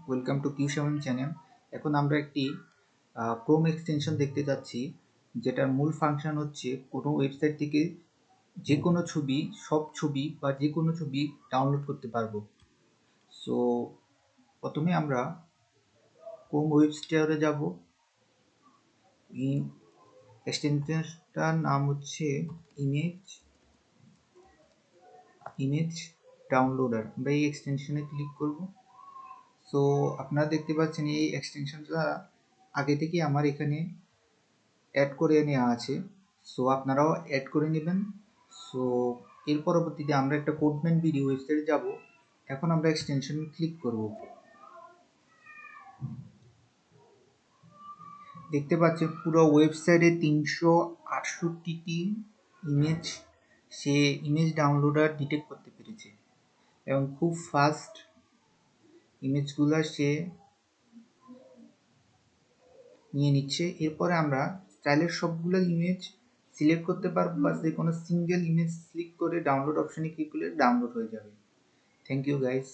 Welcome to কিউ7 channel. এখন আমরা একটি ক্রোম এক্সটেনশন দেখতে যাচ্ছি, যেটার মূল ফাংশন হচ্ছে কোনো ওয়েবসাইট থেকে যে কোনো ছবি, সব ছবি বা যে কোনো ছবি ডাউনলোড করতে পারবো। সো প্রথমে আমরা ক্রোম ওয়েব স্টোরে যাব। এক্সটেনশনটার নাম হচ্ছে ইমেজ ডাউনলোডার। আমরা এই এক্সটেনশনে ক্লিক করব। সো আপনারা দেখতে পাচ্ছেন এই এক্সটেনশনটা আগে থেকে আমার এখানে অ্যাড করে নেওয়া আছে। সো আপনারাও অ্যাড করে নেবেন। সো এর পরবর্তীতে আমরা একটা কোডম্যান ভিডিও ওয়েবসাইটে যাব। এখন আমরা এক্সটেনশন ক্লিক করব। দেখতে পাচ্ছেন পুরো ওয়েবসাইটে 368টি ইমেজ ডাউনলোডার ডিটেক্ট করতে পেরেছে এবং খুব ফাস্ট ইমেজগুলো সে নিয়ে নিচ্ছে। এরপরে আমরা স্টাইলের সবগুলো ইমেজ সিলেক্ট করতে পারবো বা যে কোনো সিঙ্গেল ইমেজ ক্লিক করে ডাউনলোড অপশনে ক্লিক করলে ডাউনলোড হয়ে যাবে। Thank you guys.